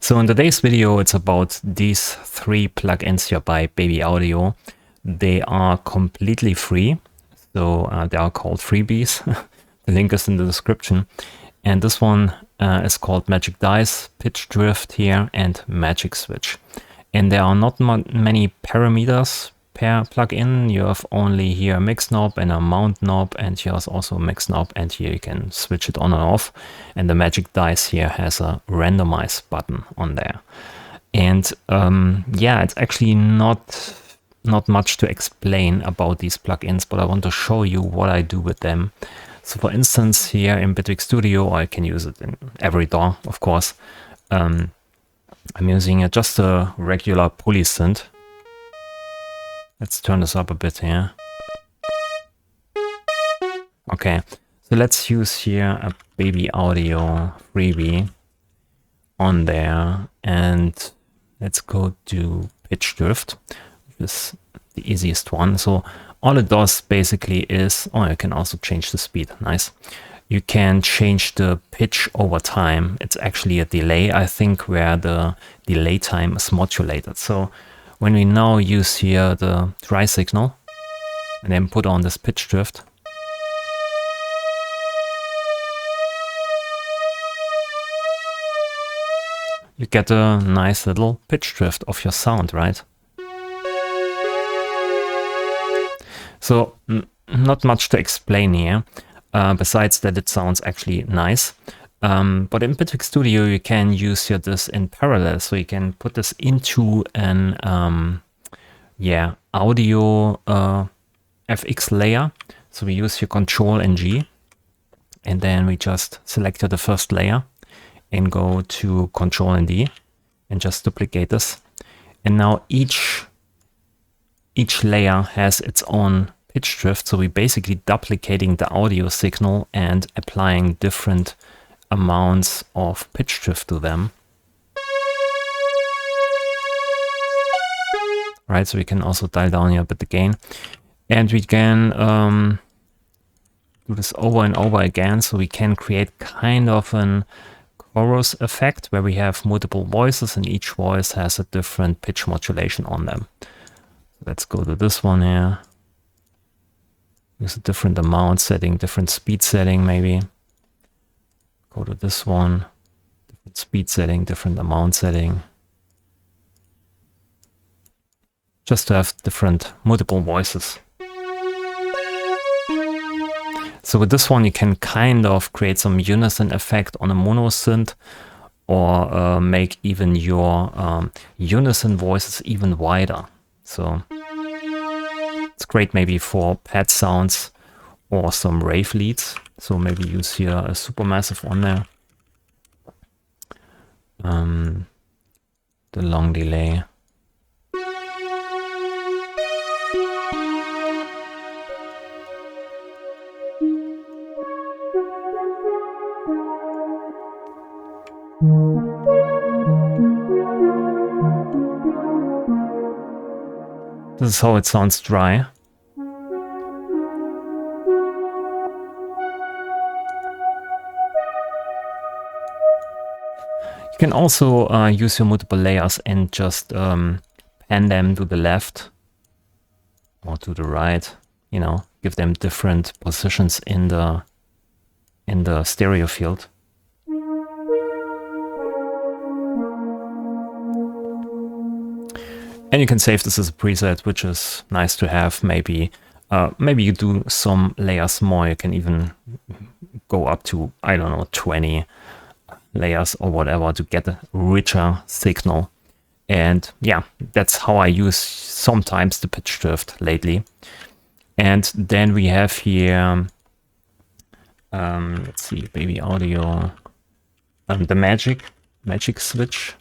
So in today's video, it's about these 3 plugins here by Baby Audio. They are completely free, so they are called freebies. The link is in the description. And this one is called Magic Dice, Pitch Drift here, and Magic Switch. And there are not many parameters per plugin. You have only here a mix knob and a mount knob, and here's also a mix knob, and here you can switch it on and off. And the Magic Dice here has a randomize button on there. And yeah, it's actually not much to explain about these plugins, but I want to show you what I do with them. So for instance, here in Bitwig Studio, I can use it in every DAW, of course. I'm using just a regular polysynth. Let's turn this up a bit here. Okay, so let's use here a Baby Audio freebie on there, and let's go to Pitch Drift, which is the easiest one. So all it does basically is, oh, you can also change the speed. Nice. You can change the pitch over time. It's actually a delay, I think, where the delay time is modulated. So when we now use here the dry signal and then put on this pitch drift, you get a nice little pitch drift of your sound, right? So not much to explain here, besides that it sounds actually nice. But in Bitwig Studio, you can use here this in parallel. So you can put this into an audio FX layer. So we use here Control and G, and then we just select the first layer and go to Control and D and just duplicate this. And now each layer has its own pitch drift. So we're basically duplicating the audio signal and applying different amounts of pitch drift to them. Right, so we can also dial down here a bit the gain. And we can do this over and over again. So we can create kind of an chorus effect where we have multiple voices and each voice has a different pitch modulation on them. Let's go to this one here. Use a different amount setting, different speed setting maybe. Go to this one, different speed setting, different amount setting. Just to have different multiple voices. So with this one, you can kind of create some unison effect on a mono synth, or make even your unison voices even wider. So it's great maybe for pad sounds or some rave leads. So maybe use here a supermassive on there. The long delay. This is how it sounds dry. You can also use your multiple layers and just pan them to the left or to the right, you know, give them different positions in the stereo field. And you can save this as a preset, which is nice to have. Maybe maybe you do some layers more. You can even go up to, I don't know, 20 layers or whatever to get a richer signal. And yeah, that's how I use sometimes the pitch drift lately. And then we have here, let's see, Baby Audio, the Magic Switch.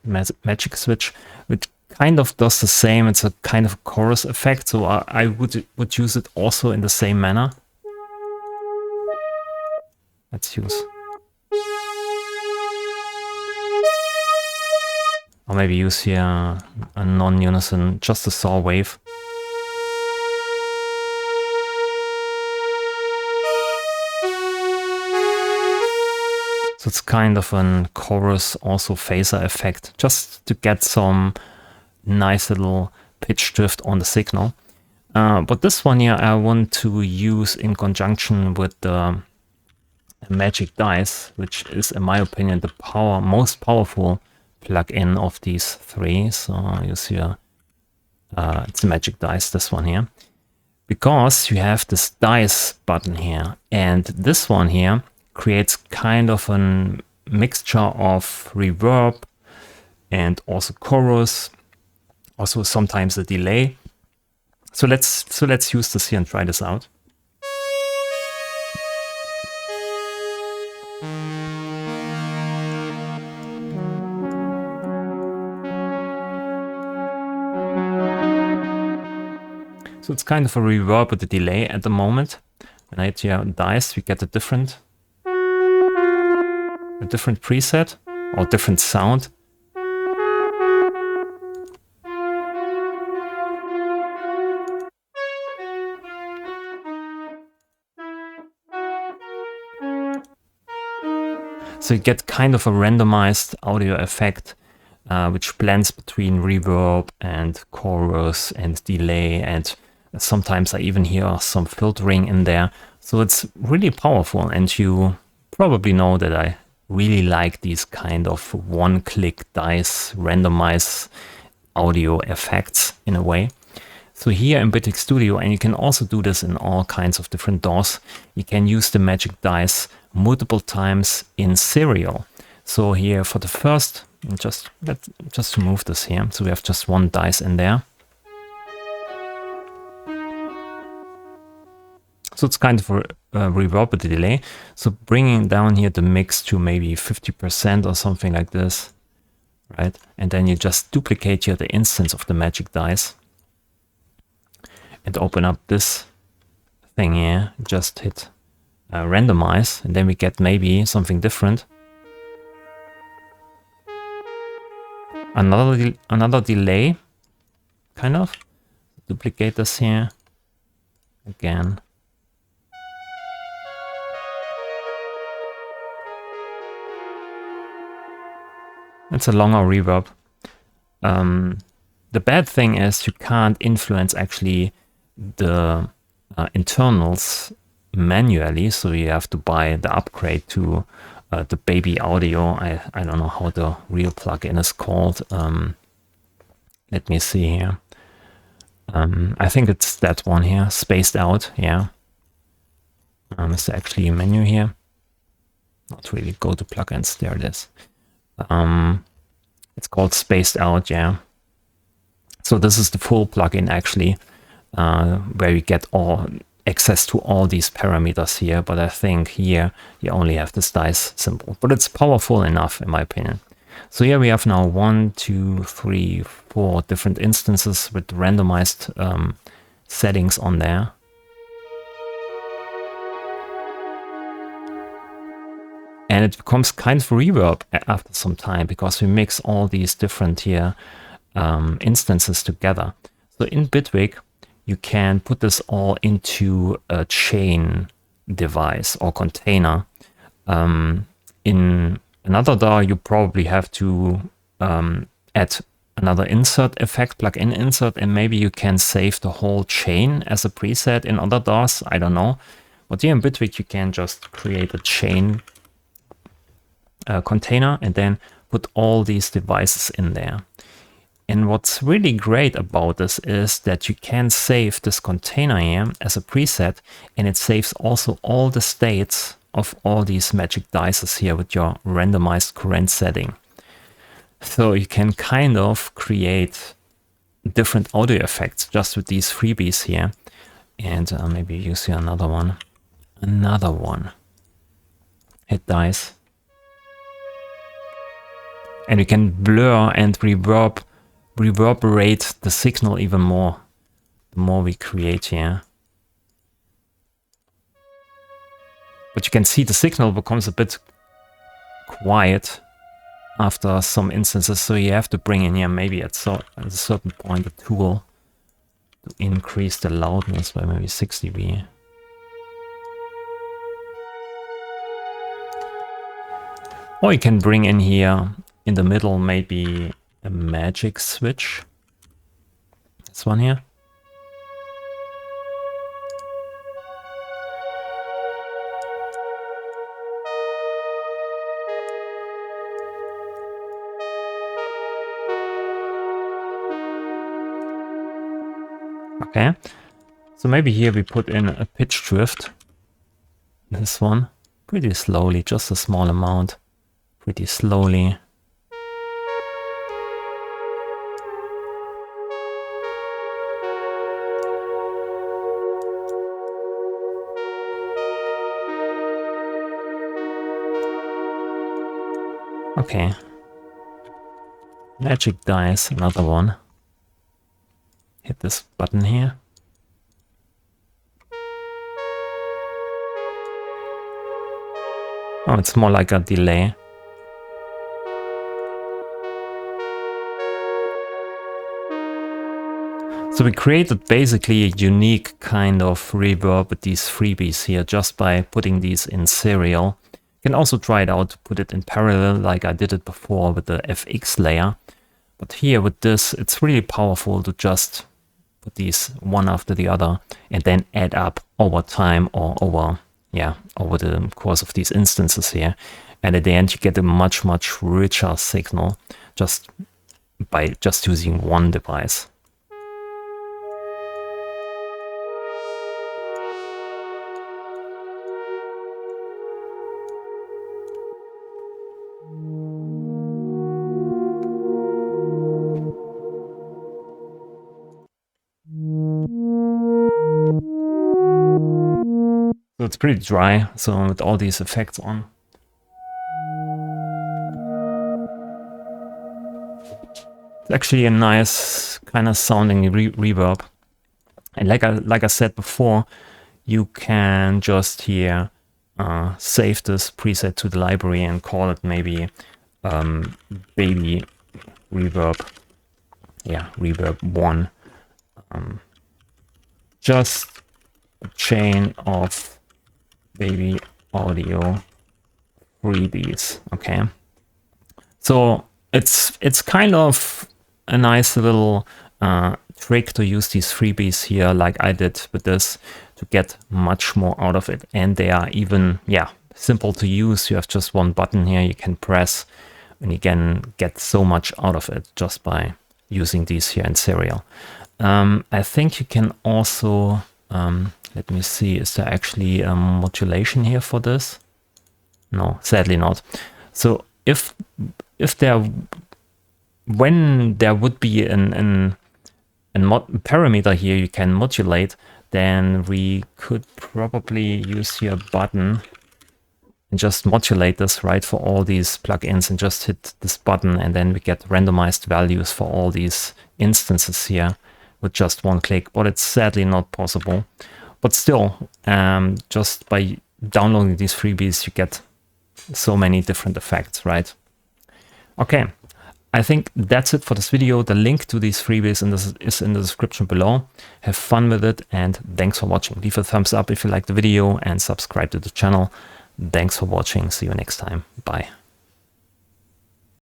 Magic Switch, which kind of does the same. It's a kind of chorus effect, so I would use it also in the same manner. Let's use, or maybe use here a non-unison, just a saw wave. So it's kind of an chorus, also phaser effect, just to get some nice little pitch drift on the signal. But this one here I want to use in conjunction with the Magic Dice, which is, in my opinion, the most powerful plugin of these three. So you see it's a Magic Dice, this one here, because you have this dice button here, and this one here creates kind of a mixture of reverb and also chorus, also sometimes a delay. So let's use this here and try this out. So it's kind of a reverb with a delay at the moment. When I hit here dice, we get a different preset or different sound. So you get kind of a randomized audio effect, which blends between reverb and chorus and delay, and sometimes I even hear some filtering in there. So it's really powerful, and you probably know that I really like these kind of one-click dice randomize audio effects in a way. So here in Bitwig Studio, and you can also do this in all kinds of different DAWs, you can use the Magic Dice multiple times in serial. So here for the first, just remove this here. So we have just one dice in there. So it's kind of a reverb with a delay. So bringing down here the mix to maybe 50% or something like this, right? And then you just duplicate here the instance of the Magic Dice and open up this thing here. Just hit randomize, and then we get maybe something different. Another delay, kind of. Duplicate this here again. It's a longer reverb. The bad thing is you can't influence actually the internals manually, so you have to buy the upgrade to the baby audio. I don't know how the real plugin is called. Let me see here. I think it's that one here, spaced out. Yeah. Is there actually a menu here? Not really. Go to plugins. There it is. It's called spaced out. Yeah. So this is the full plugin actually, where you get all access to all these parameters here. But I think here you only have this dice symbol, but it's powerful enough in my opinion. So here we have now 1, 2, 3, 4 different instances with randomized settings on there. And it becomes kind of reverb after some time because we mix all these different here instances together. So in Bitwig, you can put this all into a chain device or container. In another DAW, you probably have to add another insert effect, plugin insert, and maybe you can save the whole chain as a preset in other DAWs. I don't know. But here in Bitwig, you can just create a chain container and then put all these devices in there. And what's really great about this is that you can save this container here as a preset, and it saves also all the states of all these Magic Dices here with your randomized current setting. So you can kind of create different audio effects just with these freebies here. And maybe you see another one. Hit dice. And you can blur and reverberate the signal even more, the more we create here. But you can see the signal becomes a bit quiet after some instances, so you have to bring in here maybe at a certain point a tool to increase the loudness by maybe 6 dB. Or you can bring in here in the middle maybe a magic switch. This one here. Okay, so maybe here we put in a pitch drift. This one, pretty slowly, just a small amount, pretty slowly. Okay, magic dice, another one. Hit this button here. Oh, it's more like a delay. So we created basically a unique kind of reverb with these freebies here just by putting these in serial. You can also try it out to put it in parallel like I did it before with the FX layer. But here with this, it's really powerful to just put these one after the other and then add up over time or over the course of these instances here. And at the end, you get a much, much richer signal just by just using one device. So it's pretty dry, so with all these effects on. It's actually a nice kind of sounding reverb. And like I said before, you can just here save this preset to the library and call it maybe baby reverb. Yeah, reverb 1. Just a chain of baby audio freebies. Okay, so it's kind of a nice little trick to use these freebies here like I did with this to get much more out of it. And they are even simple to use. You have just one button here you can press and you can get so much out of it just by using these here in serial. I think you can also let me see, is there actually a modulation here for this? No, sadly not. So when there would be a parameter here you can modulate, then we could probably use here a button and just modulate this, right, for all these plugins, and just hit this button and then we get randomized values for all these instances here with just one click, but it's sadly not possible. But still, just by downloading these freebies, you get so many different effects, right? Okay, I think that's it for this video. The link to these freebies is in the description below. Have fun with it and thanks for watching. Leave a thumbs up if you liked the video and subscribe to the channel. Thanks for watching. See you next time. Bye.